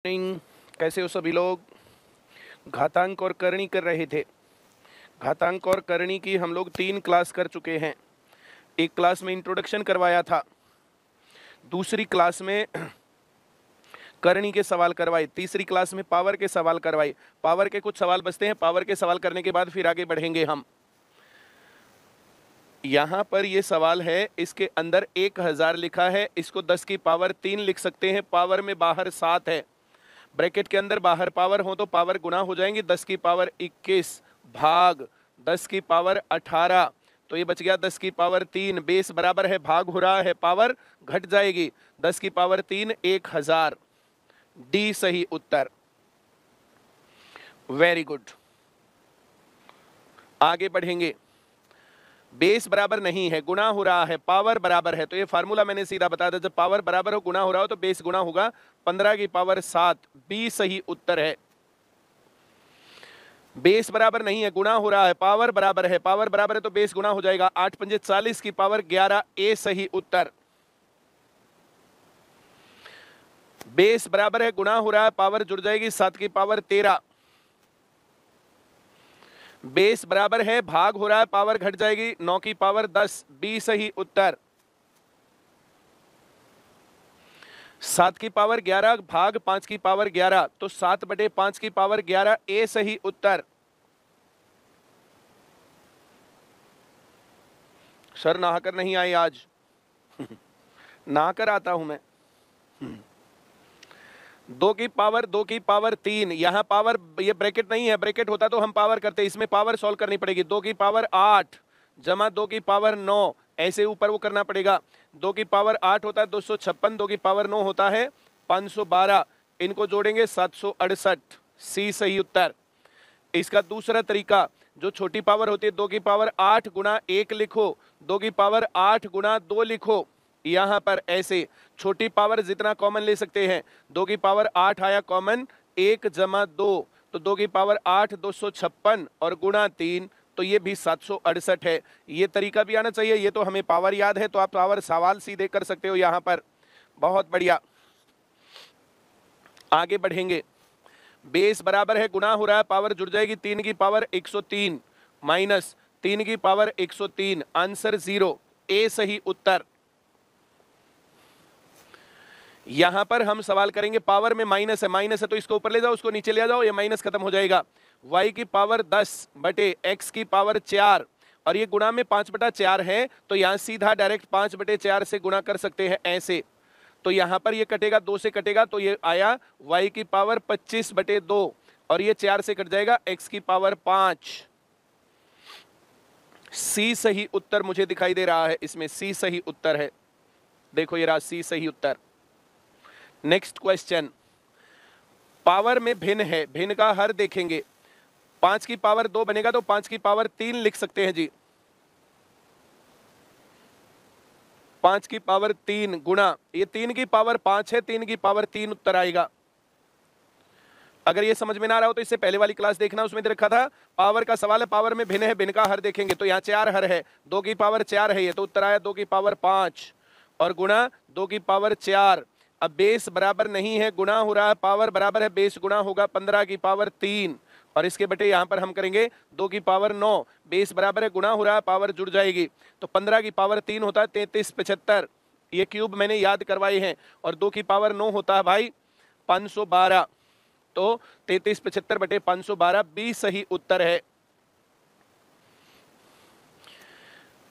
Morning. कैसे हो सभी लोग। घातांक और करणी कर रहे थे। घातांक और करणी की हम लोग 3 क्लास कर चुके हैं। एक क्लास में इंट्रोडक्शन करवाया था, दूसरी क्लास में करणी के सवाल करवाए, तीसरी क्लास में पावर के सवाल करवाए। पावर के कुछ सवाल बचते हैं, पावर के सवाल करने के बाद फिर आगे बढ़ेंगे हम। यहाँ पर ये सवाल है, इसके अंदर 1000 लिखा है, इसको 10 की पावर 3 लिख सकते हैं। पावर में बाहर 7 है, ब्रैकेट के अंदर बाहर पावर हो तो पावर गुना हो जाएंगी। 10 की पावर 21 भाग 10 की पावर 18, तो ये बच गया 10 की पावर 3। बेस बराबर है, भाग हो रहा है, पावर घट जाएगी। 10 की पावर 3 1000। डी सही उत्तर। Very good. आगे बढ़ेंगे। बेस बराबर नहीं है, गुना हो रहा है, पावर बराबर है, तो ये फार्मूला मैंने सीधा बता दिया। जब पावर बराबर हो, गुना हो रहा हो, तो बेस गुना होगा। 15 की पावर 7 बी सही उत्तर है। बेस बराबर नहीं है, गुना हो रहा है, पावर बराबर है, पावर बराबर है तो बेस गुना हो जाएगा। 8 पंजे 40 की पावर 11 ए सही उत्तर। बेस बराबर है, गुना हो रहा है, पावर जुड़ जाएगी, 7 की पावर 13। बेस बराबर है, भाग हो रहा है, पावर घट जाएगी, 9 की पावर 10 बी सही उत्तर। 7 की पावर 11 भाग 5 की पावर 11, तो 7/5 की पावर 11 ए सही उत्तर। सर नहाकर नहीं आए आज। नहाकर आता हूं मैं। 2 की पावर 3, यहां पावर, ये ब्रैकेट नहीं है, ब्रैकेट होता तो हम पावर करते, इसमें पावर सॉल्व करनी पड़ेगी। 2 की पावर 8 जमा 2 की पावर 9, ऐसे ऊपर वो करना पड़ेगा। 2 की पावर 8 होता है 256, 2 की पावर 9 होता है 512, इनको जोड़ेंगे 768 सी सही उत्तर। इसका दूसरा तरीका, जो छोटी पावर होती है, 2 की पावर 8 गुना 1 लिखो, 2 की पावर 8 गुना 2 लिखो। यहां पर ऐसे छोटी पावर जितना कॉमन ले सकते हैं, 2 की पावर 8 आया कॉमन, 1 जमा 2, तो 2 की पावर 8 256 और गुणा 3, तो ये भी 768 है। ये तरीका भी आना चाहिए, ये तो हमें पावर याद है, तो आप पावर सवाल सीधे कर सकते हो यहां पर। बहुत बढ़िया। आगे बढ़ेंगे। बेस बराबर है, गुना हो रहा है, पावर जुड़ जाएगी, 3 की पावर 103 माइनस 3 की पावर 103, आंसर 0 ए सही उत्तर। यहां पर हम सवाल करेंगे, पावर में माइनस है तो इसको ऊपर ले जाओ, उसको नीचे ले जाओ, ये माइनस खत्म हो जाएगा। y की पावर 10 बटे x की पावर 4, और ये गुणा में 5/4 है, तो यहां सीधा डायरेक्ट 5/4 से गुणा कर सकते हैं ऐसे। तो यहां पर ये कटेगा, 2 से कटेगा, तो ये आया y की पावर 25/2, और ये 4 से कट जाएगा, x की पावर 5। सी सही उत्तर मुझे दिखाई दे रहा है, इसमें सी सही उत्तर है। देखो ये रहा सी सही उत्तर। नेक्स्ट क्वेश्चन, पावर में भिन्न है, भिन्न का हर देखेंगे। 5 की पावर 2 बनेगा तो 5 की पावर 3 लिख सकते हैं जी। 5 की पावर 3 गुणा, ये 3 की पावर 5 है, 3 की पावर 3 उत्तर आएगा। अगर ये समझ में ना आ रहा हो तो इससे पहले वाली क्लास देखना, उसमें दे रखा था पावर का सवाल है, पावर में भिन्न है, भिन्न का हर देखेंगे, तो यहाँ 4 हर है, 2 की पावर 4 है ये, तो उत्तर आया 2 की पावर 5 और गुणा 2 की पावर 4। अब बेस बराबर नहीं है, गुणा हो रहा है, पावर बराबर है, बेस गुणा होगा 15 की पावर 3, और इसके बटे यहां पर हम करेंगे 2 की पावर 9, बेस बराबर है, गुणा हो रहा है, पावर जुड़ जाएगी, तो 15 की पावर 3 होता है 3375, ये क्यूब मैंने याद करवाए हैं, और 2 की पावर 9 होता है भाई 512, तो 3375 बटे 512 बी सही उत्तर है।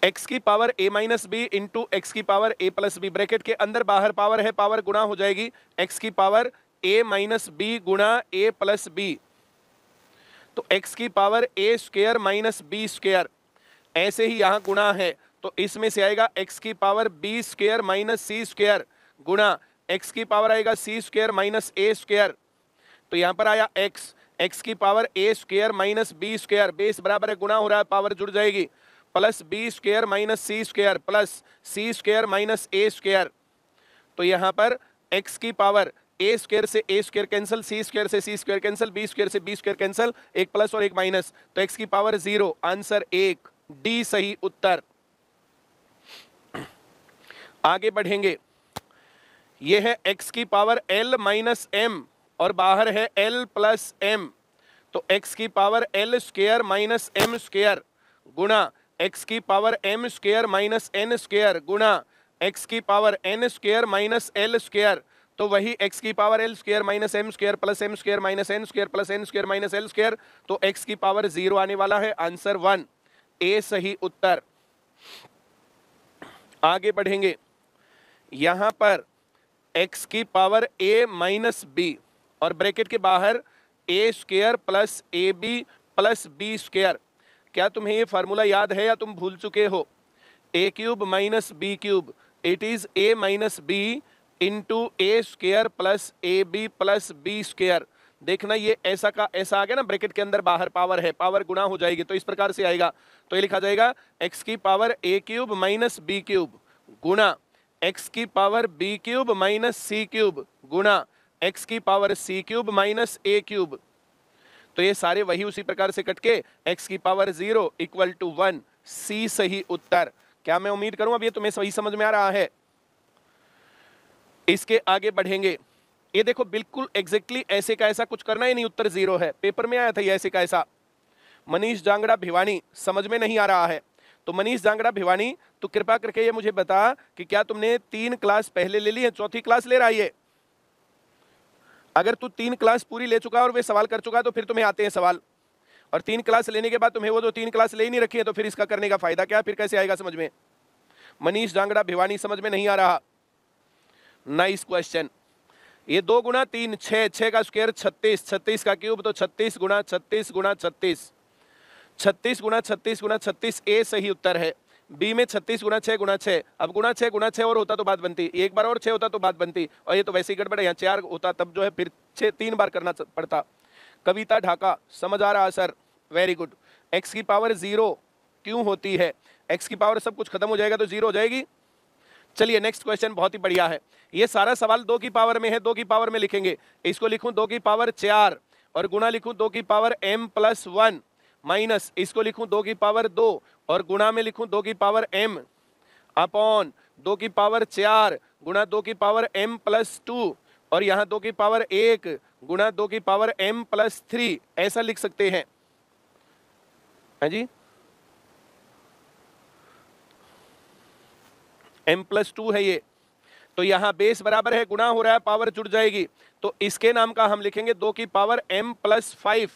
x की power a minus B into X की power a plus B, bracket के अंदर बाहर पावर है, पावर गुणा हो जाएगी, x की पावर a माइनस बी गुणा a प्लस बी, तो x की power a square minus B square, ऐसे ही यहां गुणा है, तो इसमें से आएगा x की power b square minus C square गुणा x की पावर आएगा c square minus a square, तो यहां पर आया x की power a square minus B square, base बराबर है, गुणा हो रहा है, पावर जुड़ जाएगी, plus B square minus C square plus C square minus A square, तो यहां पर x की पावर ए स्क्वायर से A square cancel, C square से सी स्क्वायर कैंसिल, बी स्क्वायर से बी स्क्वायर कैंसिल, एक प्लस और एक माइनस, तो x की पावर 0, आंसर 1 डी सही उत्तर। आगे बढ़ेंगे, यह है x की पावर l माइनस m और बाहर है l प्लस m, तो x की power l square minus m square गुणा x की power m square minus n square गुणा x की power n square minus l square, तो वही x की power l square minus m square plus m square minus n square plus n square minus l square, तो x की power 0 आने वाला है। आंसर 1 ए सही उत्तर। आगे बढ़ेंगे, यहां पर x की पावर a माइनस बी और ब्रैकेट के बाहर a square plus A B plus B square. क्या तुम्हें ये फार्मूला याद है या तुम भूल चुके हो? a cube minus B cube, it is a minus B into A square plus A B plus B square. देखना ये ऐसा का ऐसा आ गया ना, ब्रैकेट के अंदर बाहर पावर है, पावर गुणा हो जाएगी, तो इस प्रकार से आएगा। तो ये लिखा जाएगा x की power a cube minus B cube गुणा x की power b cube minus C cube गुणा x की power c cube minus a cube. तो ये सारे वही उसी प्रकार से कटके x की पावर 0 इक्वल टू 1, सी सही उत्तर। क्या मैं उम्मीद करूं अब ये तुम्हें सही समझ में आ रहा है? इसके आगे बढ़ेंगे, ये देखो बिल्कुल एग्जैक्टली ऐसे का ऐसा कुछ करना ही नहीं, उत्तर 0 है। पेपर में आया था ये ऐसे का ऐसा। मनीष जांगड़ा भिवानी, समझ में नहीं आ रहा है तो मनीष जांगड़ा भिवानी तो कृपा करके ये मुझे बता कि क्या तुमने 3 क्लास पहले ले ली है, चौथी क्लास ले रहा है ये? अगर तू 3 क्लास पूरी ले चुका और वे सवाल कर चुका तो फिर तुम्हें आते हैं सवाल, और 3 क्लास लेने के बाद तुम्हें वो जो 3 क्लास ले ही नहीं रखी है तो फिर इसका करने का फायदा क्या? फिर कैसे आएगा समझ में? मनीष जांगड़ा भिवानी समझ में नहीं आ रहा? Nice question. ये 2 गुणा 3 6, 6 का स्क्वायर 36, 36 का क्यूब तो 36 गुणा 36 गुणा 36, 36 गुणा 36 गुणा 36 ए सही उत्तर है। बी में 36 गुणा 6 गुणा 6, अब गुणा 6 गुणा 6 और होता तो बात बनती, एक बार और 6 होता तो बात बनती, और ये तो वैसे ही गड़बड़ है, यहाँ 4 होता तब जो है फिर 6 3 बार करना पड़ता। कविता ढाका, समझ आ रहा सर? Very good. x की पावर 0 क्यों होती है? x की पावर सब कुछ खत्म हो जाएगा तो 0 हो जाएगी। चलिए नेक्स्ट क्वेश्चन बहुत ही बढ़िया है। ये सारा सवाल 2 की पावर में है, 2 की पावर में लिखेंगे। इसको लिखूं 2 की पावर 4 और गुणा लिखूं 2 की पावर m प्लस 1 माइनस इसको लिखूं 2 की पावर 2 और गुणा में लिखूं 2 की पावर m अपॉन 2 की पावर 4 गुणा 2 की पावर m प्लस 2 और यहाँ 2 की पावर 1 गुणा 2 की पावर m प्लस 3, ऐसा लिख सकते हैं। हाँ जी, m प्लस 2 है ये, तो यहाँ बेस बराबर है, गुणा हो रहा है, पावर जुड़ जाएगी, तो इसके नाम का हम लिखेंगे 2 की पावर m प्लस 5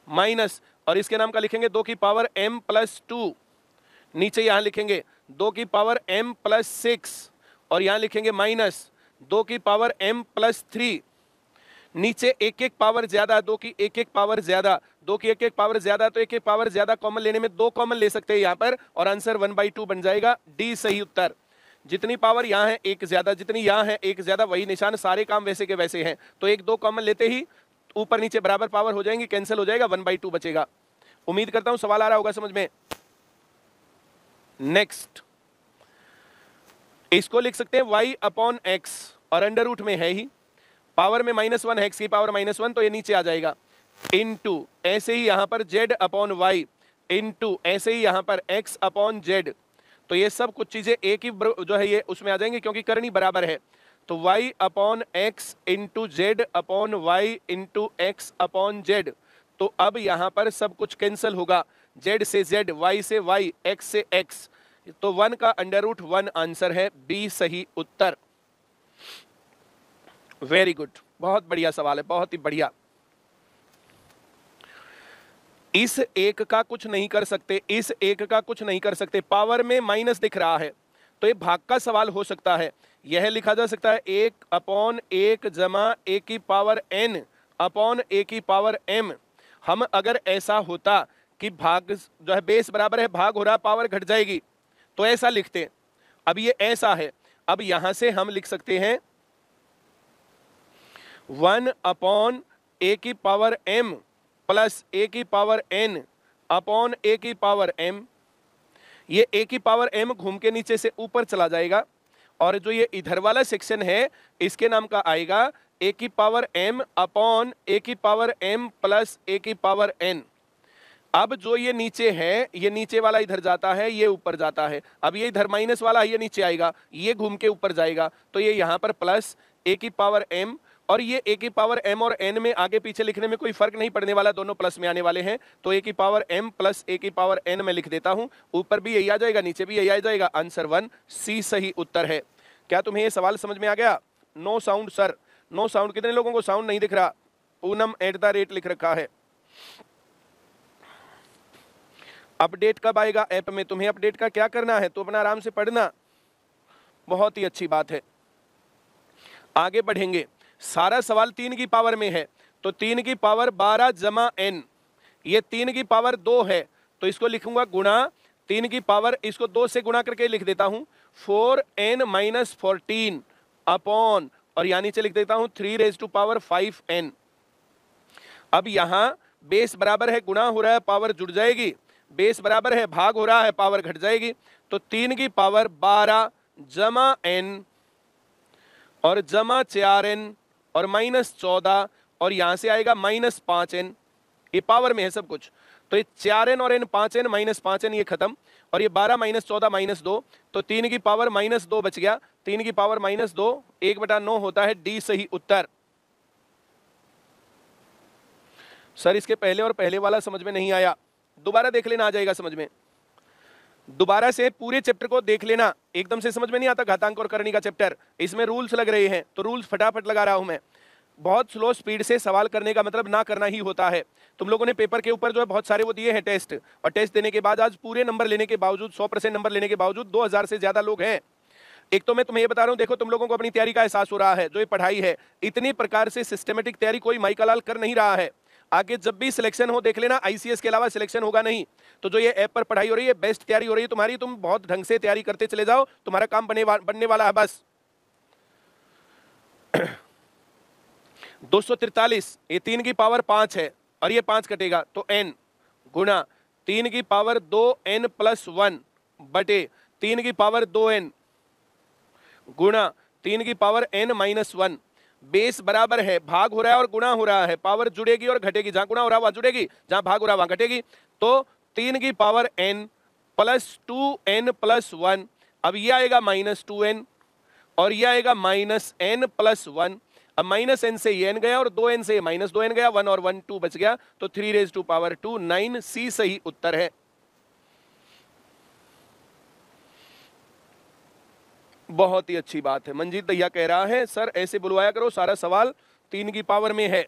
माइनस, और इसके नाम का लिखेंगे 2 की पावर m प्लस 2, नीचे यहां लिखेंगे 2 की पावर m प्लस 6 और यहां लिखेंगे माइनस 2 की पावर m प्लस 3। नीचे एक एक पावर ज्यादा, 2 की एक एक पावर ज्यादा, 2 की एक एक पावर ज्यादा, तो एक एक पावर ज्यादा कॉमन लेने में 2 कॉमन ले सकते हैं यहाँ पर, और आंसर 1/2 बन जाएगा। डी सही उत्तर। जितनी पावर यहाँ है एक ज्यादा, जितनी यहाँ है एक ज्यादा, वही निशान, सारे काम वैसे के वैसे हैं, तो 1-2 कॉमन लेते ही ऊपर नीचे बराबर पावर हो जाएंगी, कैंसिल हो जाएगा, 1/2 बचेगा। उम्मीद करता हूं सवाल आ रहा होगा समझ में। नेक्स्ट, इसको लिख सकते हैं y अपॉन एक्स, और अंडर रूट में है ही, पावर में -1 है, x की पावर -1 तो ये नीचे आ जाएगा, इनटू ऐसे ही यहां पर z अपॉन y इनटू ऐसे ही यहां पर x अपॉन z, तो ये सब कुछ चीजें एक ही जो है ये उसमें आ जाएंगी क्योंकि करनी बराबर है। तो y upon X into Z upon Y into X upon Z, तो अब यहां पर सब कुछ कैंसिल होगा, z से z, y से y, x से x, तो 1 का अंडर रूट 1 आंसर है, बी सही उत्तर। वेरी गुड, बहुत बढ़िया सवाल है, बहुत ही बढ़िया। इस एक का कुछ नहीं कर सकते, इस एक का कुछ नहीं कर सकते, पावर में माइनस दिख रहा है तो ये भाग का सवाल हो सकता है। यह लिखा जा सकता है 1 अपॉन 1 जमा a की पावर n अपॉन a की पावर m। हम अगर ऐसा होता कि भाग जो है बेस बराबर है, भाग हो रहा, पावर घट जाएगी, तो ऐसा लिखते। अब ये ऐसा है, अब यहां से हम लिख सकते हैं 1 अपॉन a की पावर m प्लस a की पावर n अपॉन a की पावर m। ये a की पावर m घूम के नीचे से ऊपर चला जाएगा, और जो ये इधर वाला सेक्शन है इसके नाम का आएगा a की पावर m अपॉन a की पावर m प्लस a की पावर n। अब जो ये नीचे है, ये नीचे वाला इधर जाता है, ये ऊपर जाता है, अब ये इधर माइनस वाला ये नीचे आएगा, ये घूम के ऊपर जाएगा, तो ये यहाँ पर प्लस a की पावर m और ये a की पावर m और n में आगे पीछे लिखने में कोई फर्क नहीं पड़ने वाला, दोनों प्लस में आने वाले हैं। तो a की पावर m प्लस a की पावर n में लिख देता हूं, ऊपर भी यही आ जाएगा नीचे भी यही आ जाएगा। आंसर 1 C सही उत्तर है। क्या तुम्हें ये सवाल समझ में आ गया? No sound sir, no sound. कितने लोगों को साउंड नहीं दिख रहा? पूनम @ लिख रखा है। अपडेट कब आएगा ऐप में? तुम्हें अपडेट का क्या करना है, तो अपना आराम से पढ़ना, बहुत ही अच्छी बात है। आगे बढ़ेंगे। सारा सवाल 3 की पावर में है, तो 3 की पावर 12 जमा n, ये 3 की पावर 2 है, तो इसको लिखूंगा गुणा 3 की पावर, इसको 2 से गुणा करके लिख देता हूं 4n - 14 अपॉन, और यहाँ नीचे लिख देता हूं 3⁵5n। अब यहां बेस बराबर है, गुणा हो रहा है, पावर जुड़ जाएगी, बेस बराबर है, भाग हो रहा है, पावर घट जाएगी। तो 3 की पावर 12 जमा n और जमा 4n और -14, और यहां से आएगा -5n। ये पावर में है सब कुछ, तो ये 4n और n 5n -5n ये खत्म, और ये 12 - 14 -2, तो 3 की पावर -2 बच गया। 3 की पावर -2 1/9 होता है, डी सही उत्तर। सर इसके पहले और पहले वाला समझ में नहीं आया, दोबारा देख लेना, आ जाएगा समझ में। दोबारा से पूरे चैप्टर को देख लेना, एकदम से समझ में नहीं आता घातांक और करनी का चैप्टर, इसमें रूल्स लग रहे हैं, तो रूल्स फटाफट लगा रहा हूं मैं। बहुत स्लो स्पीड से सवाल करने का मतलब ना करना ही होता है। तुम लोगों ने पेपर के ऊपर जो है बहुत सारे वो दिए हैं टेस्ट, और टेस्ट देने के बाद आज पूरे नंबर लेने के बावजूद, 100% नंबर लेने के बावजूद 2000 से ज्यादा लोग हैं। एक तो मैं तुम्हें ये बता रहा हूं, देखो तुम लोगों को अपनी तैयारी का एहसास हो रहा है, जो ये पढ़ाई है इतनी प्रकार से सिस्टमेटिक तैयारी कोई माइका लाल कर नहीं रहा है। आगे जब भी सिलेक्शन हो देख लेना, आईसीएस के अलावा सिलेक्शन होगा नहीं। तो जो ये ऐप पर पढ़ाई हो रही है, बेस्ट तैयारी हो रही है तुम्हारी, तुम बहुत ढंग से तैयारी करते चले जाओ, तुम्हारा काम बनने वाला है बस। 243, ये 3 की पावर 5 है, और ये 5 कटेगा तो n गुणा 3 की पावर 2n + 1 बटे 3 की पावर 2n गुणा 3 की पावर n - 1। बेस बराबर है, भाग हो रहा है और गुणा हो रहा है, पावर जुड़ेगी और घटेगी, जहां गुणा हो रहा है वहां जुड़ेगी, जहां भाग हो रहा है वहां घटेगी। तो 3 की पावर n + 2n + 1, अब ये आएगा -2n और ये आएगा -n + 1। अब -n से ये n गया और 2n से -2n गया, 1 और 1 2 बच गया, तो 3⁻²2 9 C सही उत्तर है। बहुत ही अच्छी बात है। मंजीत भैया कह रहा है सर ऐसे बुलवाया करो, सारा सवाल 3 की पावर में है।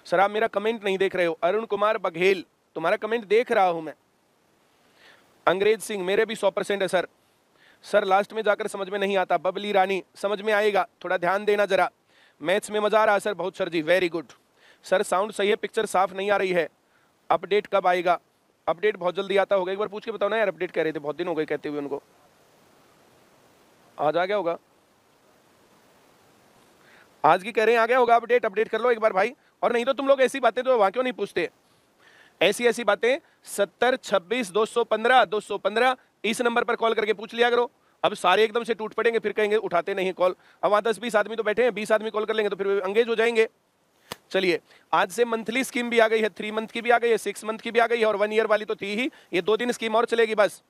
सर आप मेरा कमेंट नहीं देख रहे हो। अरुण कुमार बघेल, तुम्हारा कमेंट देख रहा हूं मैं। अंग्रेज सिंह, मेरे भी 100% है सर। सर लास्ट में जाकर समझ में नहीं आता। बबली रानी, समझ में आएगा, थोड़ा ध्यान देना जरा। मैथ्स में मजा आ रहा है सर, बहुत सर जी, वेरी गुड। सर साउंड सही है, पिक्चर साफ नहीं आ रही है, अपडेट कब आएगा? अपडेट बहुत जल्दी आता होगा, एक बार पूछ के बताओ ना यार। अपडेट कह रहे थे, बहुत दिन हो गए कहते हुए उनको। आज आ गया होगा, आज की कह रहे हैं आ गया होगा अपडेट। अपडेट कर लो एक बार भाई, और नहीं तो तुम लोग ऐसी बातें तो वहां क्यों नहीं पूछते? ऐसी बातें 70 26 215 215 इस नंबर पर कॉल करके पूछ लिया करो। अब सारे एकदम से टूट पड़ेंगे, फिर कहेंगे उठाते नहीं कॉल। अब वहां 10-20 आदमी तो बैठे हैं, 20 आदमी कॉल कर लेंगे तो फिर अंगेज हो जाएंगे। चलिए, आज से मंथली स्कीम भी आ गई है, 3 मंथ की भी आ गई है, 6 मंथ की भी आ गई है, और 1 ईयर वाली तो थी ही। ये 2 दिन स्कीम और चलेगी बस।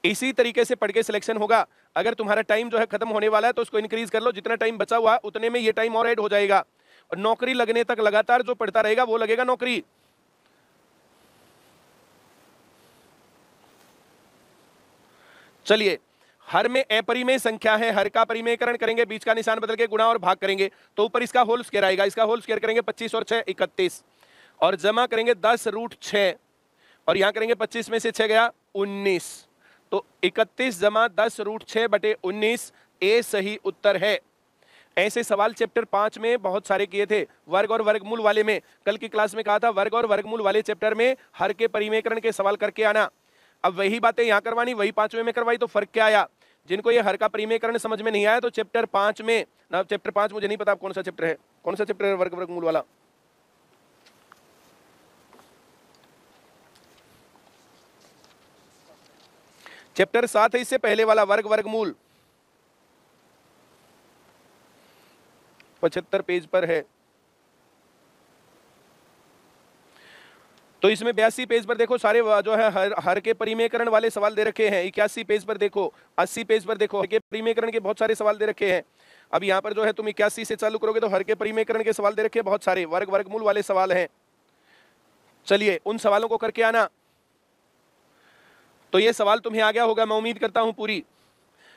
इसी तरीके से पढ़ के सिलेक्शन होगा। अगर तुम्हारा टाइम जो है खत्म होने वाला है तो उसको इंक्रीज कर लो, जितना टाइम बचा हुआ उतने में ये टाइम और ऐड हो जाएगा, और नौकरी लगने तक लगातार जो पढ़ता रहेगा वो लगेगा नौकरी। चलिए, हर में अपरिमेय संख्या है, हर का परिमेयकरण करेंगे, बीच का निशान बदल के गुणा और भाग करेंगे, तो ऊपर इसका होल स्क्वायर आएगा, इसका होल स्क्वायर करेंगे 25 और 6 31, और जमा करेंगे 10√6, और यहां करेंगे 25 में से 6 गया 19, तो 31 जमा 10√6 बटे 19 ए सही उत्तर है। ऐसे सवाल चैप्टर 5 में बहुत सारे किए थे, वर्ग और वर्गमूल वाले में। कल की क्लास में कहा था वर्ग और वर्गमूल वाले चैप्टर में हर के परिमेयकरण के सवाल करके आना। अब वही बातें यहां करवानी, वही 5वें में करवाई, तो फर्क क्या आया? जिनको ये हर का परिमेयकरण समझ में नहीं आया तो चैप्टर 5 में ना, चैप्टर 5 मुझे नहीं पता कौन सा चैप्टर है, कौन सा चैप्टर है वर्ग वर्गमूल वाला? चैप्टर 7 है, इससे पहले वाला वर्ग वर्गमूल, 75 पेज पर है। तो इसमें 82 पेज पर देखो सारे जो है हर के परिमेयकरण वाले सवाल दे रखे हैं। 81 पेज पर देखो, 80 पेज पर देखो, हर के परिमेयकरण के बहुत सारे सवाल दे रखे हैं। अब यहाँ पर जो है तुम 81 से चालू करोगे तो हर के परिमेयकरण के सवाल दे रखे बहुत सारे, वर्ग वर्गमूल वाले सवाल हैं। चलिए उन सवालों को करके आना। तो ये सवाल तुम्हें आ गया होगा, मैं उम्मीद करता हूं पूरी।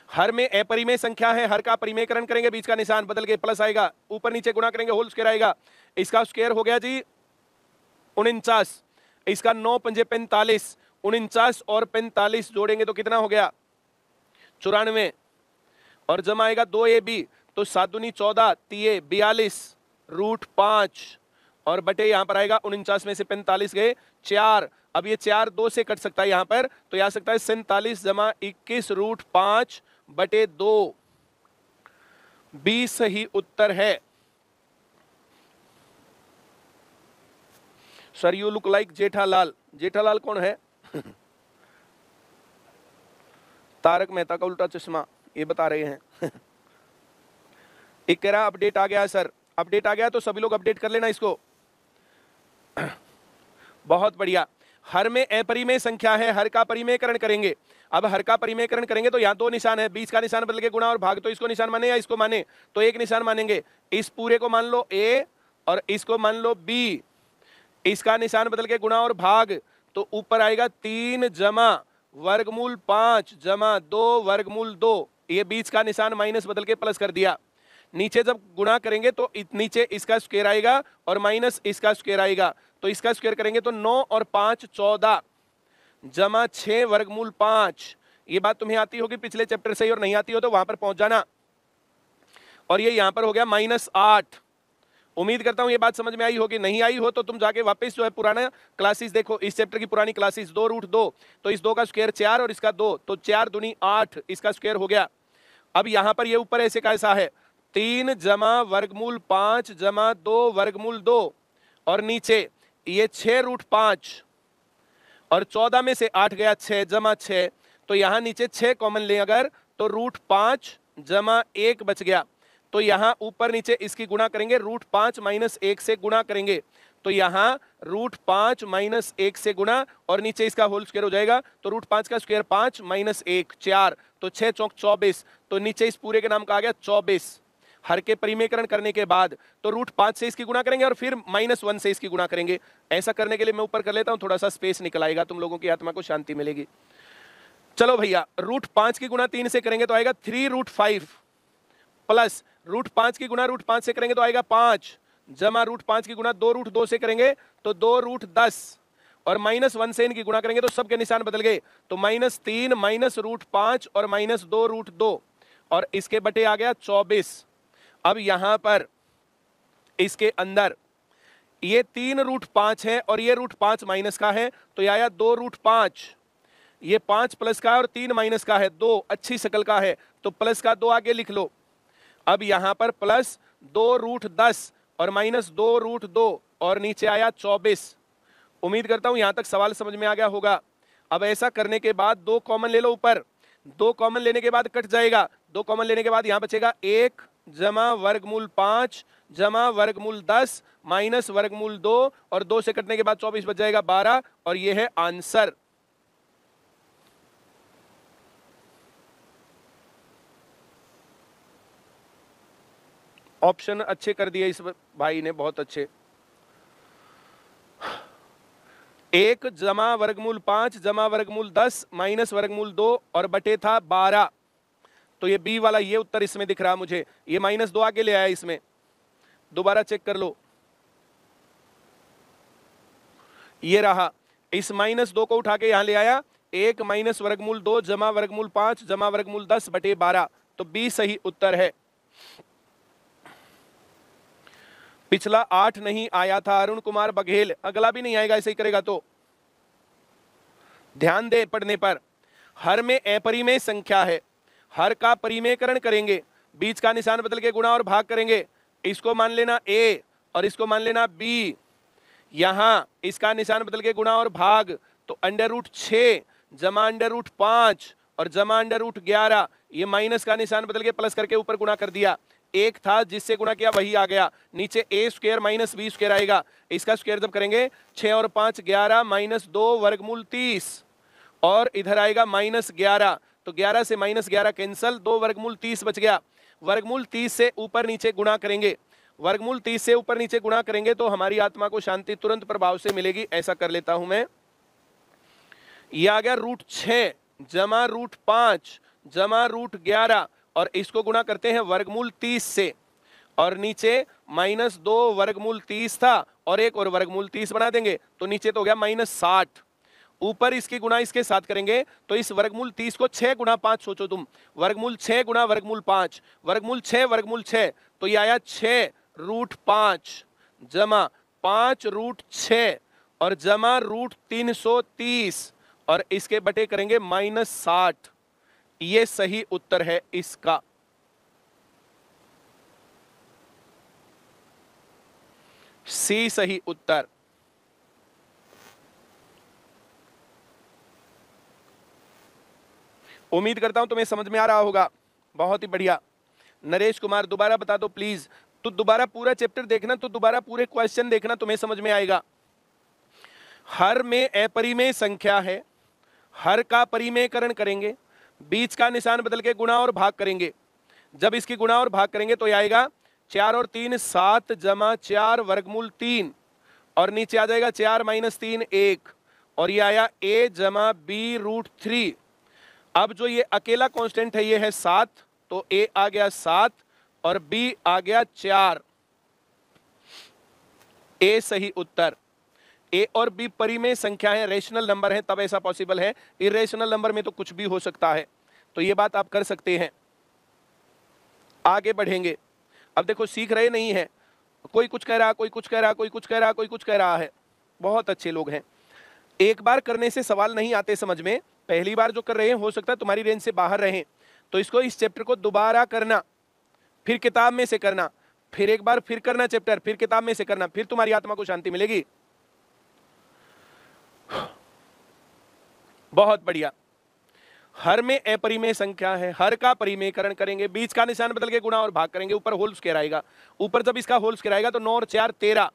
हर में अपरिमेय संख्या है, हर का परिमेयकरण करेंगे, बीच का निशान बदल के प्लस आएगा, ऊपर नीचे गुणा करेंगे होल स्क्वायर आएगा। इसका स्क्वायर हो गया जी 49, इसका 9 पंजे 45, 49 और 45 जोड़ेंगे तो कितना हो गया 94, और जमा आएगा 2ab, तो 7 दूनी 14, 3 42 रूट 5 और बटे यहां पर आएगा 49 में से 45 गए 4। अब ये 4 2 से कट सकता है यहां पर, तो यह आ सकता है 47 जमा 21 रूट 5 बटे 2। बी सही उत्तर है। Sir you look like Jethalal. Jethalal कौन है? तारक मेहता का उल्टा चश्मा, ये बता रहे हैं। एक कह रहा अपडेट आ गया सर, अपडेट आ गया तो सभी लोग अपडेट कर लेना इसको। बहुत बढ़िया। हर में अपरिमेय संख्या है, हर का परिमेयकरण करेंगे। अब हर का परिमेयकरण करेंगे तो यहाँ 2 निशान है, बीच का निशान बदल के गुणा और भाग, तो इसको निशान माने या इसको माने, तो एक निशान मानेंगे। इस पूरे को मान लो a और इसको मान लो b, इसका निशान बदल के गुणा और भाग, तो ऊपर आएगा 3 जमा वर्गमूल 5 जमा 2 वर्गमूल 2, ये बीच का निशान माइनस बदल के प्लस कर दिया। नीचे जब गुणा करेंगे तो नीचे इसका स्क्वायर आएगा और माइनस इसका स्क्वायर आएगा, तो इसका स्क्वायर करेंगे तो 9 और 5 14 जमा 6 वर्गमूल 5। ये बात तुम्हें आती होगी पिछले चैप्टर से ही, और नहीं आती हो तो वहां पर पहुंच जाना। और ये यहां पर हो गया -8। उम्मीद करता हूं ये बात समझ में आई होगी, नहीं आई हो तो तुम जाके वापस जो है पुराना क्लासेस देखो, इस चैप्टर की पुरानी क्लासेस। 2 रूट 2, तो इस 2 का स्क्वायर 4 और इसका 2, तो 4 दूनी 8, इसका स्क्वायर हो गया। अब यहां पर ये ऊपर ऐसे कैसा है 3 जमा वर्गमूल 5 जमा 2 वर्गमूल 2, और नीचे ये 6 रूट 5 और 14 में से 8 गया 6 जमा 6, तो यहां नीचे 6 कॉमन ले अगर तो रूट 5 जमा 1 बच गया, तो यहां ऊपर नीचे इसकी गुणा करेंगे, रूट 5 माइनस 1 से गुणा करेंगे, तो यहां रूट 5 माइनस 1 से गुणा और नीचे इसका होल स्क्वायर हो जाएगा, तो रूट 5 का स्क्वायर 5 माइनस 1 4, तो 6 चौक 24, तो नीचे इस पूरे के नाम का आ गया 24। हर के परिमेयकरण करने के बाद तो रूट 5 से इसकी गुणा करेंगे और फिर -1 से इसकी गुणा करेंगे। ऐसा करने के लिए मैं ऊपर कर लेता हूं, थोड़ा सा स्पेस निकल आएगा, तुम लोगों की आत्मा को शांति मिलेगी। चलो भैया, रूट 5 की गुणा 3 से करेंगे तो आएगा 3 रूट 5 प्लस रूट 5 की गुणा रूट 5 से करेंगे तो आएगा 5 जमा रूट 5 की गुणा 2 रूट 2 से करेंगे तो 2 रूट 10, और -1 से इनकी गुणा करेंगे तो सबके निशान बदल गए, तो -3 माइनस रूट 5 और -2 रूट 2, और इसके बटे आ गया 24। अब यहां पर इसके अंदर ये 3 रूट 5 है और ये रूट 5 माइनस का है, तो यह आया 2 रूट 5, ये 5 प्लस का है और 3 माइनस का है, 2 अच्छी शक्ल का है, तो प्लस का 2 आगे लिख लो। अब यहां पर प्लस 2 रूट 10 और -2 रूट 2 और नीचे आया 24। उम्मीद करता हूं यहां तक सवाल समझ में आ गया होगा। अब ऐसा करने के बाद 2 कॉमन ले लो ऊपर, 2 कॉमन लेने के बाद कट जाएगा, 2 कॉमन लेने के बाद यहां बचेगा 1 जमा वर्गमूल 5 जमा वर्गमूल 10 माइनस वर्गमूल 2, और 2 से कटने के बाद 24 बच जाएगा 12, और यह है आंसर। ऑप्शन अच्छे कर दिए इस भाई ने, बहुत अच्छे। 1 जमा वर्गमूल 5 जमा वर्गमूल 10 माइनस वर्गमूल 2 और बटे था 12, तो ये बी वाला ये उत्तर इसमें दिख रहा मुझे, ये -2 आगे ले आया इसमें, दोबारा चेक कर लो, ये रहा। इस -2 को उठा के यहां ले आया, 1 माइनस वर्गमूल 2 जमा वर्गमूल 5 जमा वर्गमूल 10 बटे 12, तो बी सही उत्तर है। पिछला 8 नहीं आया था अरुण कुमार बघेल, अगला भी नहीं आएगा ऐसे ही करेगा तो। ध्यान दे पढ़ने पर। हर में अपरिमेय संख्या है, हर का परिमेयकरण करेंगे, बीच का निशान बदल के गुणा और भाग करेंगे, इसको मान लेना a और इसको मान लेना b, यहां इसका निशान बदल के गुणा और भाग, तो √6 जमा √5 और जमा √11, ये माइनस का निशान बदल के प्लस करके ऊपर गुणा कर दिया, एक था जिससे गुणा किया वही आ गया, नीचे a² माइनस b² आएगा, इसका स्क्वायर जब करेंगे 6 और 5 11 -2 वर्गमूल 30, और इधर आएगा -11, तो 11 से -11 कैंसल, 2 वर्गमूल 30 बच गया। वर्गमूल 30 से ऊपर नीचे गुणा करेंगे, वर्गमूल 30 से ऊपर नीचे गुणा करेंगे तो हमारी आत्मा को शांति तुरंत प्रभाव से मिलेगी। ऐसा कर लेता हूं मैं, ये आ गया √6 जमा √5 जमा √11 और इसको गुणा करते हैं वर्गमूल 30 से, और नीचे -2 वर्गमूल 30 था और एक और वर्गमूल 30 बना देंगे तो नीचे तो हो गया -60। ऊपर इसकी गुणा इसके साथ करेंगे तो इस वर्गमूल 30 को 6 गुणा 5 सोचो तुम, वर्गमूल 6 गुणा वर्गमूल 5, वर्गमूल 6 वर्गमूल 6, तो ये आया 6√5 जमा 5√6 और जमा √330 और इसके बटे करेंगे -60। ये सही उत्तर है इसका। सी सही उत्तर। उम्मीद करता हूं तुम्हें समझ में आ रहा होगा, बहुत ही बढ़िया। नरेश कुमार दोबारा बता दो प्लीज, तो दोबारा पूरा चैप्टर देखना, तो दोबारा पूरे क्वेश्चन देखना, तुम्हें समझ में आएगा। हर में अपरिमेय संख्या है, हर का परिमेयकरण करेंगे, बीच का निशान बदल के गुणा और भाग करेंगे। जब इसकी गुणा और भाग करेंगे तो ये आएगा 4 और 3 7 जमा 4 वर्गमूल 3 और नीचे आ जाएगा 4 - 3 1 और ये आया a जमा b√3। अब जो ये अकेला कांस्टेंट है ये है 7, तो a आ गया 7 और b आ गया 4। a सही उत्तर। a और b परिमेय संख्या है, रेशनल नंबर है, तब ऐसा पॉसिबल है। इरेशनल नंबर में तो कुछ भी हो सकता है, तो ये बात आप कर सकते हैं। आगे बढ़ेंगे। अब देखो सीख रहे नहीं है, कोई कुछ कह रहा, कोई कुछ कह रहा, कोई कुछ कह रहा, कोई कुछ कह रहा है। बहुत अच्छे लोग हैं। एक बार करने से सवाल नहीं आते समझ में, पहली बार जो कर रहे हैं हो सकता है तुम्हारी रेंज से बाहर रहें, तो इसको इस चैप्टर को दोबारा करना, फिर किताब में से करना, फिर एक बार फिर करना चैप्टर, फिर किताब में से करना, फिर तुम्हारी आत्मा को शांति मिलेगी। बहुत बढ़िया। हर में अपरिमेय संख्या है, हर का परिमेयकरण करेंगे, बीच का निशान बदल के गुणा और भाग करेंगे, ऊपर होल स्क्वायर आएगा। ऊपर जब इसका होल स्क्वायर आएगा तो 9 और 4 13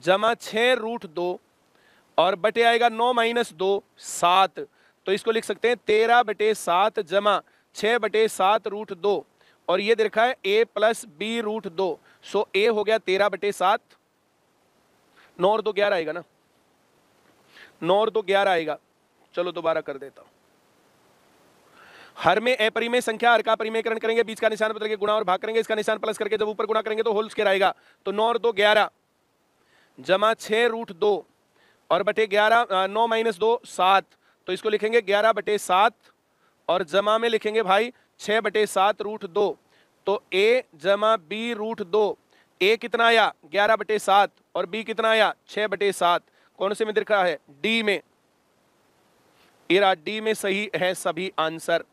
जमा 6√2 और बटे आएगा 9 - 2 7, तो इसको लिख सकते हैं 13/7 जमा 6/7√2 और ये दे रखा है a + b√2। सो a हो गया 13/7, 9 और 2 11 आएगा ना, 9 और 2 11 आएगा। चलो दोबारा कर देता हूं। हर में अपरिमेय संख्या, हर का परिमेयकरण करेंगे, बीच का निशान बदल के गुणा और भाग करेंगे, इसका निशान प्लस करके जब ऊपर गुणा करेंगे तो होल स्क्वायर आएगा, तो 9 और 2 11 जमा 6√2 और बटे 11 9 - 2 7, तो इसको लिखेंगे 11/7 और जमा में लिखेंगे भाई 6/7√2, तो a जमा b√2। a कितना आया 11/7 और b कितना आया 6/7। कौन से में दिख रहा है? डी में। इरा डी में सही है सभी आंसर।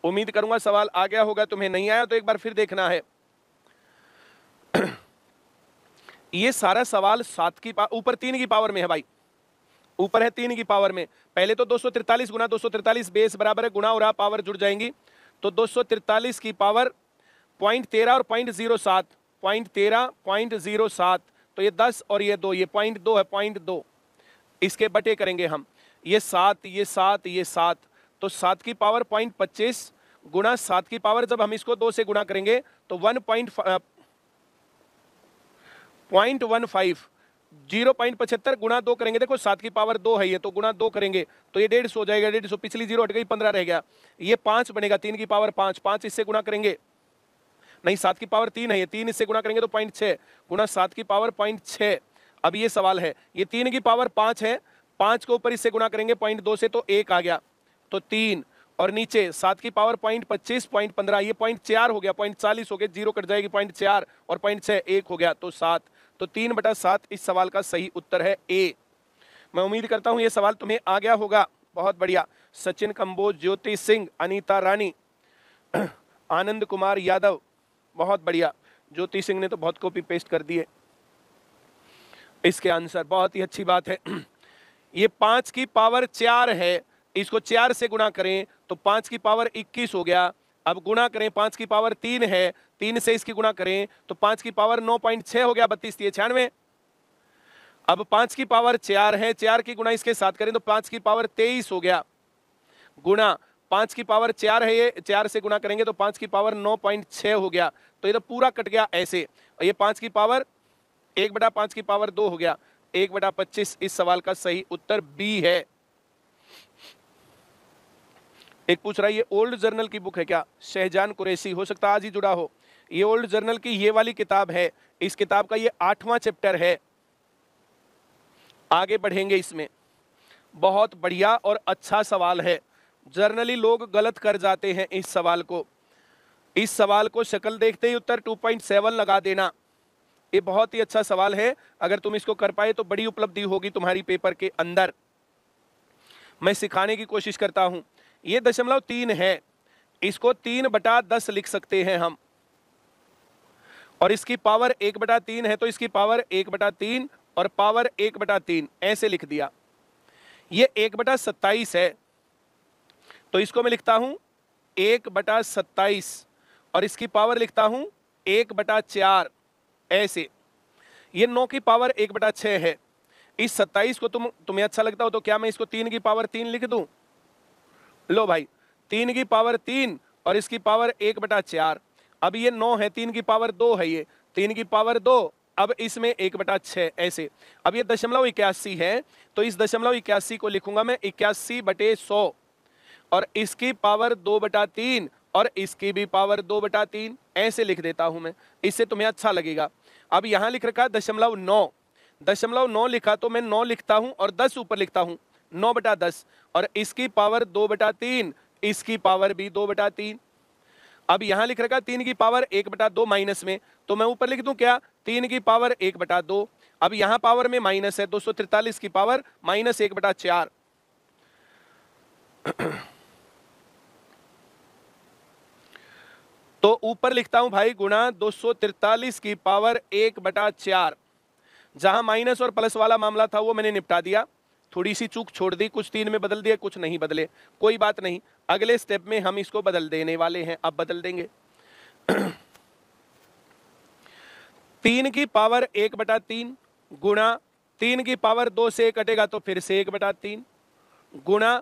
उम्मीद करूंगा सवाल आ गया होगा, तुम्हें नहीं आया तो एक बार फिर देखना है। ये सारा सवाल 7 की ऊपर 3 की पावर में है भाई, ऊपर है 3 की पावर में। पहले तो 243 गुना 243 बेस बराबर है गुणा और पावर जुड़ जाएंगी, तो 243 की पावर 0.13 और 0.07, 0.13 0.07, तो ये 10 और ये 2, ये 0.2 है, 0.2 इसके बटे करेंगे हम, ये 7 ये 7 ये 7, तो 7 की पावर 0.25 गुणा 7 की पावर, जब हम इसको 2 से गुणा करेंगे तो 0.15 0.75 गुणा 2 करेंगे। देखो 7 की पावर 2 है ये, तो गुणा 2 करेंगे तो ये 150 हो जाएगा, 150 पिछली 0 हट गई 15 रह गया, ये 5 बनेगा, 3 की पावर 5, 5 इससे गुणा करेंगे, नहीं 7 की पावर 3 है, ये 3 इससे गुणा करेंगे तो 0.6 गुणा 7 की पावर 0.6। अब ये सवाल है, ये 3 की पावर 5 है, 5 को ऊपर इससे गुणा करेंगे 0.2 से तो 1 आ गया, तो 3 और नीचे 7 की पावर 0.25 0.15, ये 0.4 हो गया, 0.40 हो गया, 0 कट जाएगी 0.4 और 0.6 1 हो गया, तो 7, तो 3/7 इस सवाल का सही उत्तर है ए। मैं उम्मीद करता हूं ये सवाल तुम्हें आ गया होगा। बहुत बढ़िया। सचिन कंबोज, ज्योति सिंह, अनीता रानी, आनंद कुमार यादव, बहुत बढ़िया। ज्योति सिंह ने तो बहुत कॉपी पेस्ट कर दिए इसके आंसर, बहुत ही अच्छी बात है। ये 5 की पावर 4 है, इसको 4 से गुणा करें तो 5 की पावर 21 हो गया। अब गुणा करें, 5 की पावर 3 है, 3 से इसकी गुणा करें तो 5 की पावर 9.6 हो गया, 32 96। अब 5 की पावर 4 है, 4 की गुणा इसके साथ करें तो 5 की पावर 23 हो गया, गुणा 5 की पावर 4 है, ये 4 से गुना करेंगे तो 5 की पावर 9.6 हो गया, तो ये तो पूरा कट गया ऐसे। और ये 5 की पावर 1/5 की पावर 2 हो गया, 1/25। इस सवाल का सही उत्तर बी है। एक पूछ रहा है ये ओल्ड जर्नल की बुक है क्या? शहजान कुरैशी, हो सकता है आज ही जुड़ा हो। ये ओल्ड जर्नल की ये वाली किताब है, इस किताब का ये 8वां चैप्टर है। आगे बढ़ेंगे इसमें। बहुत बढ़िया और अच्छा सवाल है। जर्नली लोग गलत कर जाते हैं इस सवाल को। इस सवाल को शक्ल देखते ही उत्तर 2.7 लगा देना। ये बहुत ही अच्छा सवाल है, अगर तुम इसको कर पाए तो बड़ी उपलब्धि होगी तुम्हारी पेपर के अंदर। मैं सिखाने की कोशिश करता हूं। ये 0.3 है, इसको 3/10 लिख सकते हैं हम, और इसकी पावर 1/3 है तो इसकी पावर 1/3 और पावर 1/3 ऐसे लिख दिया। ये 1/27 है तो इसको मैं लिखता हूं 1/27 और इसकी पावर लिखता हूं 1/4 ऐसे। ये 9 की पावर 1/6 है। इस 27 को तुम्हें अच्छा लगता हो तो क्या मैं इसको 3 की पावर 3 लिख दूं? लो भाई, 3 की पावर 3 और इसकी पावर 1/4। अब ये 9 है, 3 की पावर 2 है, ये 3 की पावर 2, अब इसमें 1/6 ऐसे। अब ये 0.81 है तो इस 0.81 को लिखूंगा मैं 81/100 और इसकी पावर 2/3 और इसकी भी पावर 2/3 ऐसे लिख देता हूं मैं, इससे तुम्हें अच्छा लगेगा। अब यहां लिख रखा 0.9, 0.9 लिखा तो मैं 9 लिखता हूं और 10 ऊपर लिखता हूं, 9/10 और इसकी पावर 2/3, इसकी पावर भी 2/3। अब यहां लिख रखा 3 की पावर 1/2 माइनस में, तो मैं ऊपर लिख दूं क्या 3 की पावर 1/2। अब यहां पावर में माइनस है, 243 की पावर -1/4। तो ऊपर लिखता हूं भाई गुणा 243 की पावर 1/4। जहां माइनस और प्लस वाला मामला था वो मैंने निपटा दिया, थोड़ी सी चूक छोड़ दी, कुछ 3 में बदल दिए कुछ नहीं बदले, कोई बात नहीं। अगले स्टेप में हम इसको बदल देने वाले हैं, अब बदल देंगे। 3 की पावर 1/3 गुणा 3 की पावर 2 से कटेगा तो फिर से 1/3 गुणा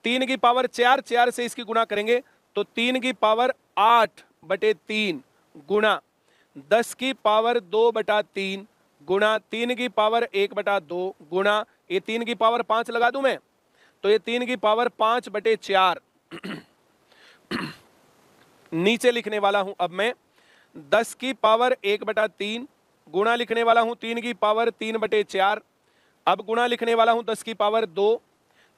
3 की पावर 4, 4 से इसकी गुणा करेंगे तो 3 की पावर 8/3 गुणा 10 की पावर 2/3 गुणा 3 की पावर 1/2 गुणा ये 3 की पावर 5 लगा दूं मैं तो ये 3 की पावर 5/4। नीचे लिखने वाला हूं अब मैं 10 की पावर 1/3 गुणा लिखने वाला हूं 3 की पावर 3/4। अब गुणा लिखने वाला हूं 10 की पावर 2,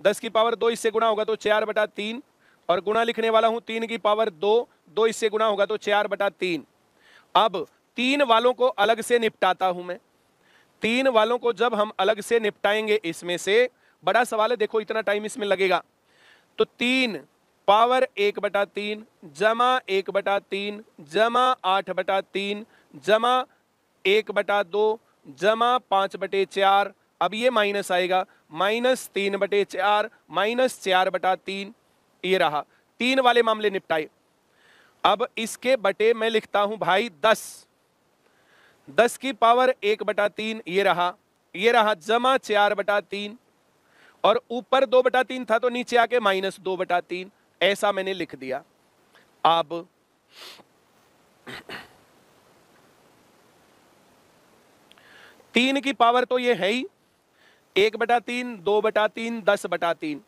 10 की पावर 2 इससे गुणा होगा तो 4/3 और गुणा लिखने वाला हूं 3 की पावर 2, 2 इससे गुणा होगा तो 4/3। अब 3 वालों को अलग से निपटाता हूं मैं। 3 वालों को जब हम अलग से निपटाएंगे, इसमें से बड़ा सवाल है, देखो इतना टाइम इसमें लगेगा, तो 3 पावर 1/3 जमा 1/3 जमा 8/3 जमा 1/2 जमा 5/4। अब ये माइनस आएगा, -3/4 -4/3। ये रहा, 3 वाले मामले निपटाए। अब इसके बटे मैं लिखता हूं भाई 10, 10 की पावर 1/3 ये रहा जमा 4/3 और ऊपर 2/3 था तो नीचे आके -2/3 ऐसा मैंने लिख दिया। अब तीन की पावर तो ये है ही 1/3 2/3 10/3,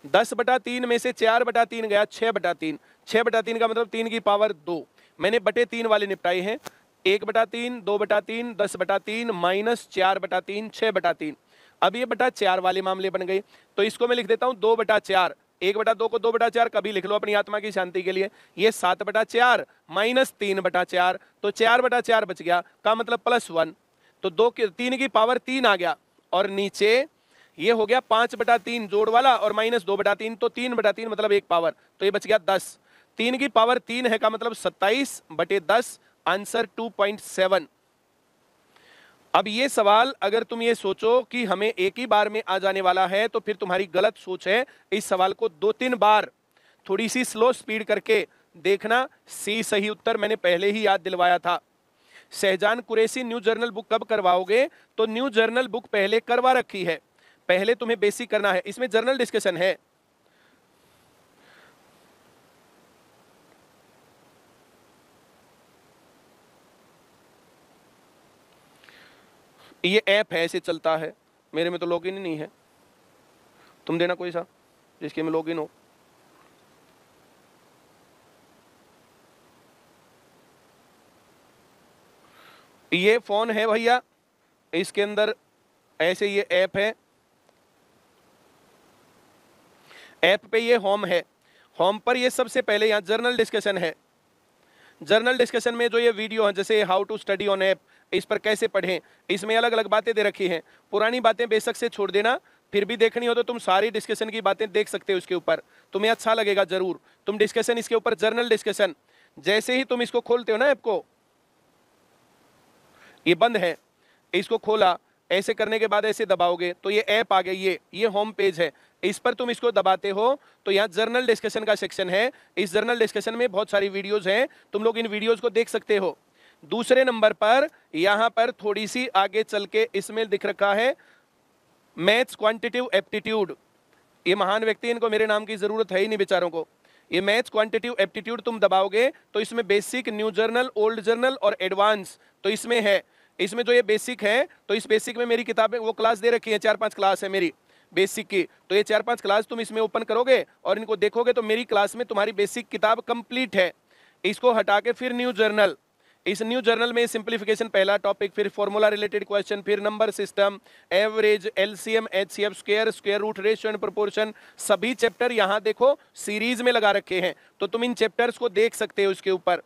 10/3 में से 4/3 गया 6/3, 6/3 का मतलब 3 की पावर 2। मैंने बटे 3 वाले निपटाए हैं, 1/3 2/3 10/3 -4/3 6/3। अब ये बटा 4 वाले मामले बन गए तो इसको मैं लिख देता हूं 2/4। 1/2 को 2/4 कभी लिख लो अपनी आत्मा की शांति के लिए। ये 7/4 -3/4 तो 4/4 बच गया, का मतलब +1, तो 3 की पावर 3 आ गया और नीचे ये हो गया 5/3 जोड़ वाला और -2/3 तो 3/3 मतलब 1 पावर, तो ये बच गया 10। 3 की पावर 3 है का मतलब 27/10, आंसर 2.7। अब ये सवाल अगर तुम ये सोचो कि हमें एक ही बार में आ जाने वाला है तो फिर तुम्हारी गलत सोच है। इस सवाल को 2-3 बार थोड़ी सी स्लो स्पीड करके देखना। सी सही उत्तर मैंने पहले ही याद दिलवाया था। Shahzan Qureshi new journal book कब करवाओगे? तो न्यू जर्नल बुक पहले करवा रखी है, पहले तुम्हें बेसिक करना है, इसमें जर्नल डिस्कशन है। ये ऐप है, ऐसे चलता है, मेरे में तो लॉगिन ही नहीं है, तुम देना कोई सा जिसके में लॉगिन हो। ये फोन है भैया, इसके अंदर ऐसे ये ऐप है, ऐप पे ये होम है, होम पर ये सबसे पहले यहाँ जर्नल डिस्कशन है। जर्नल डिस्कशन में जो ये वीडियो है, जैसे how to study on app, इस पर कैसे पढ़ें, इसमें अलग अलग बातें दे रखी हैं। पुरानी बातें बेशक से छोड़ देना, फिर भी देखनी हो तो तुम सारी डिस्कशन की बातें देख सकते हो इसके ऊपर, तुम्हें अच्छा लगेगा जरूर। तुम डिस्कशन इसके ऊपर, जर्नल डिस्कशन, जैसे ही तुम इसको खोलते हो ना ऐप को, ये बंद है, इसको खोला, ऐसे करने के बाद ऐसे दबाओगे तो ये ऐप आ गई, ये होम पेज है। इस पर तुम इसको दबाते हो तो यहाँ जर्नल डिस्कशन का सेक्शन है। इस जर्नल डिस्कशन में बहुत सारी वीडियोस हैं, तुम लोग इन वीडियोस को देख सकते हो। दूसरे नंबर पर यहाँ पर थोड़ी सी आगे चल के इसमें दिख रखा है मैथ्स क्वांटिटिव एप्टीट्यूड। ये महान व्यक्ति, इनको मेरे नाम की जरूरत है ही नहीं बेचारों को। ये मैथ्स क्वांटिटिव एप्टीट्यूड तुम दबाओगे तो इसमें basic, new journal, old journal और एडवांस, तो इसमें है। इसमें जो ये बेसिक है, तो इस बेसिक में मेरी किताबें, वो क्लास दे रखी है, 4-5 क्लास है मेरी बेसिक की, तो ये 4-5 क्लास तुम इसमें ओपन करोगे और इनको देखोगे तो मेरी क्लास में तुम्हारी बेसिक किताब कंप्लीट है। इसको हटा के फिर न्यू जर्नल, इस न्यू जर्नल में सिंप्लीफिकेशन पहला टॉपिक, फिर फॉर्मूला रिलेटेड क्वेश्चन, फिर number system, average, LCM, HCF, square, square root, ratio and proportion, सभी चैप्टर यहाँ देखो सीरीज में लगा रखे हैं, तो तुम इन चैप्टर्स को देख सकते हो इसके ऊपर।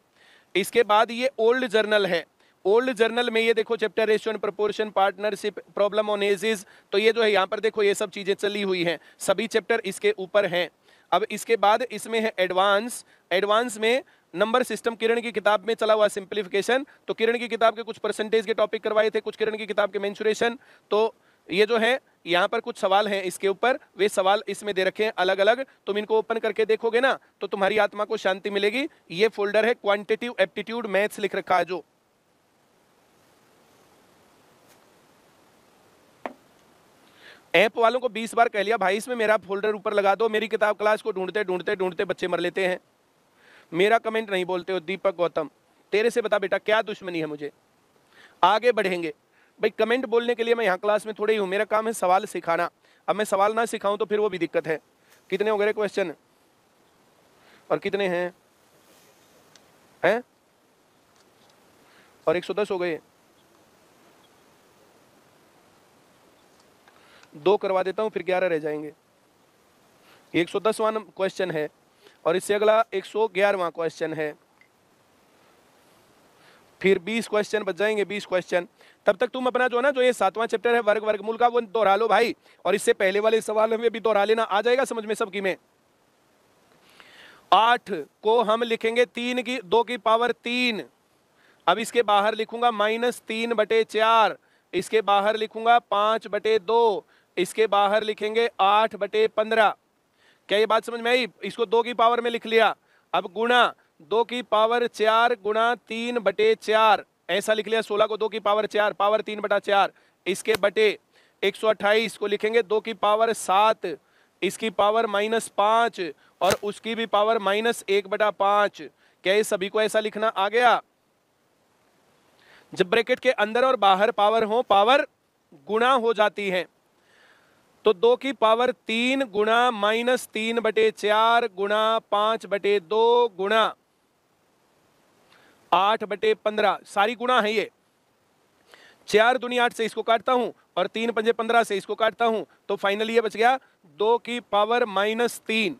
इसके बाद ये ओल्ड जर्नल है, ओल्ड जर्नल में ये देखो chapter ratio and proportion, partnership, problem on edges, तो ये जो है यहाँ पर देखो ये सब चीजें चली हुई हैं, सभी चैप्टर इसके ऊपर हैं। अब इसके बाद इसमें है एडवांस, एडवांस में नंबर सिस्टम, किरण की किताब में चला हुआ सिंप्लीफिकेशन, तो किरण की किताब के कुछ परसेंटेज के टॉपिक करवाए थे, कुछ किरण की किताब के मेंसुरेशन, तो ये जो है यहाँ पर कुछ सवाल हैं इसके ऊपर, वे सवाल इसमें दे रखे हैं अलग अलग, तुम इनको ओपन करके देखोगे ना तो तुम्हारी आत्मा को शांति मिलेगी। ये फोल्डर है क्वांटिटिव एप्टीट्यूड मैथ्स लिख रखा है जो। ऐप वालों को 20 बार कह लिया भाई इसमें मेरा फोल्डर ऊपर लगा दो, मेरी किताब क्लास को ढूंढते ढूंढते ढूंढते बच्चे मर लेते हैं। मेरा कमेंट नहीं बोलते हो। दीपक गौतम, तेरे से बता बेटा क्या दुश्मनी है मुझे। आगे बढ़ेंगे भाई, कमेंट बोलने के लिए मैं यहाँ क्लास में थोड़े ही हूँ, मेरा काम है सवाल सिखाना। अब मैं सवाल ना सिखाऊं तो फिर वो भी दिक्कत है। कितने हो गए क्वेश्चन और कितने हैं और 110 हो गए। 2 करवा देता हूं फिर 11 रह जाएंगे। 110वां क्वेश्चन है और इससे अगला 111वां क्वेश्चन है, फिर 20 क्वेश्चन बच जाएंगे, 20 क्वेश्चन। तब तक तुम अपना जो ना, जो ये 7वां चैप्टर है वर्ग वर्गमूल का, वो दोहरा लो भाई, और इससे पहले वाले सवाल में भी दोहरा लेना, आ जाएगा समझ में सबकी में। 8 को हम लिखेंगे 2 की पावर 3, अब इसके बाहर लिखूंगा -3/4, इसके बाहर लिखूंगा 5/2, इसके बाहर लिखेंगे 8/15। क्या ये बात समझ में आई? इसको 2 की पावर में लिख लिया, अब गुणा 2 की पावर 4 गुणा 3/4, ऐसा लिख लिया। 16 को 2 की पावर 4, पावर 3/4, इसके बटे 128 को लिखेंगे 2 की पावर 7, इसकी पावर -5 और उसकी भी पावर -1/5। क्या ये सभी को ऐसा लिखना आ गया? जब ब्रैकेट के अंदर और बाहर पावर हो, पावर गुणा हो जाती है, तो 2 की पावर 3 गुणा -3/4 गुणा 5/2 गुणा 8/15, सारी गुणा है ये। 4 दूनी 8 से इसको काटता हूं और 3 पंजे 15 से इसको काटता हूं, तो फाइनली ये बच गया 2 की पावर -3,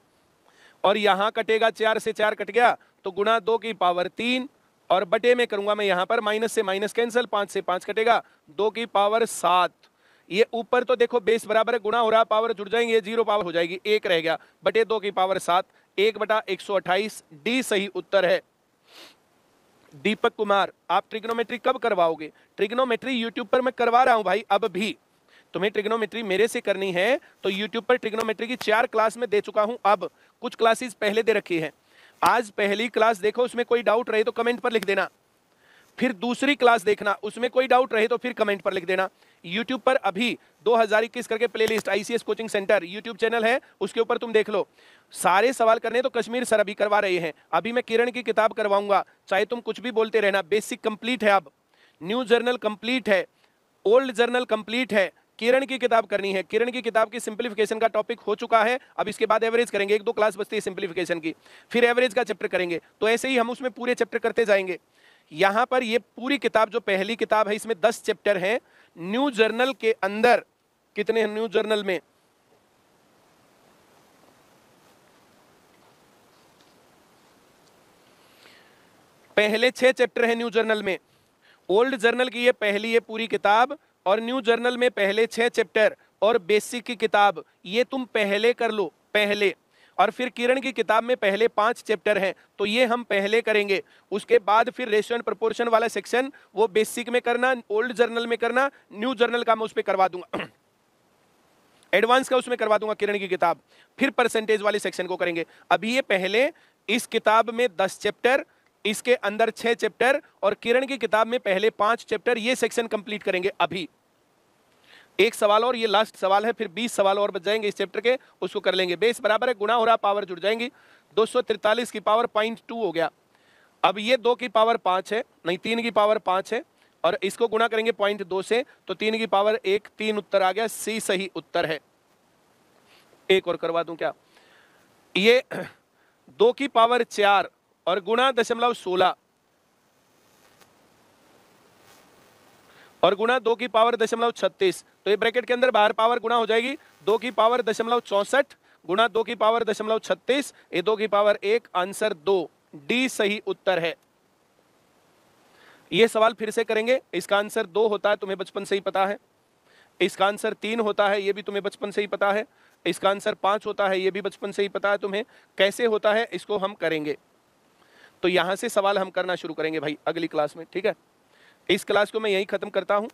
और यहां कटेगा 4 से 4 कट गया, तो गुणा 2 की पावर 3, और बटे में करूंगा मैं यहां पर माइनस से माइनस कैंसिल, 5 से 5 कटेगा, 2 की पावर 7। ये ऊपर तो देखो बेस बराबर है, गुणा हो रहा, पावर जुड़ जाएंगे, ये 0 पावर हो जाएगी, 1 रह गया, बटे 2 की पावर 7, 1/128। डी सही उत्तर है। दीपक कुमार, आप ट्रिग्नोमेट्री कब करवाओगे? ट्रिग्नोमेट्री यूट्यूब पर मैं करवा रहा हूं भाई, अब भी तुम्हें ट्रिग्नोमेट्री मेरे से करनी है तो यूट्यूब पर ट्रिग्नोमेट्री की 4 क्लास में दे चुका हूं, अब कुछ क्लासेस पहले दे रखी है। आज पहली क्लास देखो, उसमें कोई डाउट रहे तो कमेंट पर लिख देना, फिर दूसरी क्लास देखना, उसमें कोई डाउट रहे तो फिर कमेंट पर लिख देना। यूट्यूब पर अभी 2021 करके playlist ICS coaching centre YouTube channel है, उसके ऊपर तुम देख लो। सारे सवाल करने तो कश्मीर सर अभी करवा रहे हैं, अभी मैं किरण की किताब करवाऊंगा, चाहे तुम कुछ भी बोलते रहना। बेसिक कंप्लीट है, अब न्यू जर्नल कंप्लीट है, ओल्ड जर्नल कंप्लीट है, किरण की किताब करनी है। किरण की किताब की सिंप्लीफिकेशन का टॉपिक हो चुका है, अब इसके बाद एवरेज करेंगे, 1-2 क्लास बचती है सिंप्लीफिकेशन की, फिर एवरेज का चैप्टर करेंगे। तो ऐसे ही हम उसमें पूरे चैप्टर करते जाएंगे। यहां पर ये पूरी किताब जो पहली किताब है इसमें 10 चैप्टर हैं। न्यू जर्नल के अंदर कितने हैं न्यू जर्नल में? पहले 6 चैप्टर हैं न्यू जर्नल में। ओल्ड जर्नल की ये पहली ये पूरी किताब और न्यू जर्नल में पहले 6 चैप्टर और बेसिक की किताब, ये तुम पहले कर लो पहले। और फिर किरण की किताब में पहले 5 चैप्टर हैं, तो ये हम पहले करेंगे। उसके बाद फिर रेशियो एंड प्रोपोर्शन वाला सेक्शन वो बेसिक में करना, ओल्ड जर्नल में करना, न्यू जर्नल का मैं उस पर करवा दूंगा एडवांस का उसमें करवा दूंगा किरण की किताब, फिर परसेंटेज वाले सेक्शन को करेंगे। अभी ये पहले इस किताब में 10 चैप्टर, इसके अंदर 6 चैप्टर और किरण की किताब में पहले 5 चैप्टर, ये सेक्शन कंप्लीट करेंगे। अभी एक सवाल और, ये लास्ट सवाल है, फिर 20 सवाल और बच जाएंगे इस चैप्टर के, उसको कर लेंगे। बेस बराबर है, गुणा हो रहा, पावर जुड़ जाएंगी। 243 की पावर 0.2 हो गया। अब ये 2 की पावर 5 है, नहीं 3 की पावर 5 है, और इसको गुणा करेंगे 0.2 से, तो 3 की पावर 1, 3 उत्तर आ गया, सी सही उत्तर है। एक और करवा दूं क्या? ये 2 की पावर 4 और गुणा 0.16 और गुणा 2 की पावर 0.36, तो ये ब्रैकेट के अंदर बाहर पावर गुणा हो जाएगी। 2 की पावर 0.64 गुणा 2 की पावर 0.36, ये 2 की पावर 1, आंसर 2, डी सही उत्तर है। ये सवाल फिर से करेंगे। इसका आंसर 2 होता है, तुम्हें बचपन से ही पता है। इसका आंसर 3 होता है, ये भी तुम्हें बचपन से ही पता है। इसका आंसर 5 होता है, ये भी बचपन से ही पता है तुम्हें। कैसे होता है इसको हम करेंगे। तो यहां से सवाल हम करना शुरू करेंगे भाई अगली क्लास में, ठीक है। इस क्लास को मैं यही खत्म करता हूं।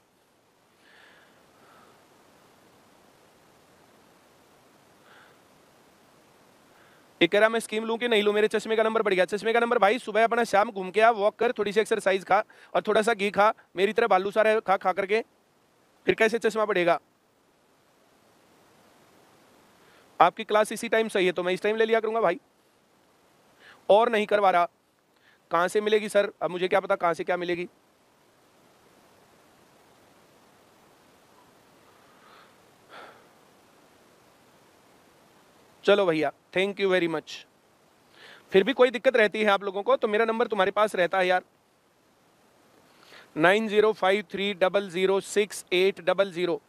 एक कह रहा मैं स्कीम लूं कि नहीं लूं, मेरे चश्मे का नंबर बढ़ गया। चश्मे का नंबर भाई सुबह अपना शाम घूम के आ, वॉक कर, थोड़ी सी एक्सरसाइज खा और थोड़ा सा घी खा, मेरी तरह बालू सारा खा खा करके, फिर कैसे चश्मा बढ़ेगा? आपकी क्लास इसी टाइम सही है तो मैं इस टाइम ले लिया करूंगा भाई, और नहीं करवा रहा। कहां से मिलेगी सर? अब मुझे क्या पता कहां से क्या मिलेगी। चलो भैया, थैंक यू वेरी मच। फिर भी कोई दिक्कत रहती है आप लोगों को तो मेरा नंबर तुम्हारे पास रहता है यार, 9053006800।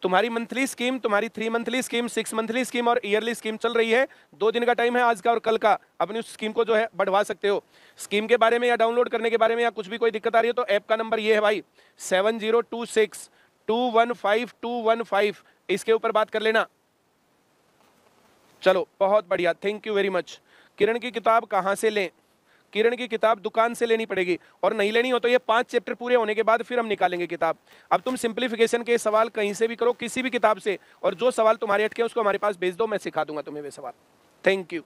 तुम्हारी मंथली स्कीम, तुम्हारी 3 मंथली स्कीम, 6 मंथली स्कीम और ईयरली स्कीम चल रही है। 2 दिन का टाइम है, आज का और कल का। अपनी उस स्कीम को जो है बढ़वा सकते हो। स्कीम के बारे में या डाउनलोड करने के बारे में या कुछ भी कोई दिक्कत आ रही है तो ऐप का नंबर ये है भाई 7026215215, इसके ऊपर बात कर लेना। चलो बहुत बढ़िया, थैंक यू वेरी मच। किरण की किताब कहाँ से लें? किरण की किताब दुकान से लेनी पड़ेगी, और नहीं लेनी हो तो ये 5 चैप्टर पूरे होने के बाद फिर हम निकालेंगे किताब। अब तुम सिंप्लीफिकेशन के सवाल कहीं से भी करो, किसी भी किताब से, और जो सवाल तुम्हारे अटके उसको हमारे पास भेज दो, मैं सिखा दूंगा तुम्हें वे सवाल। Thank you.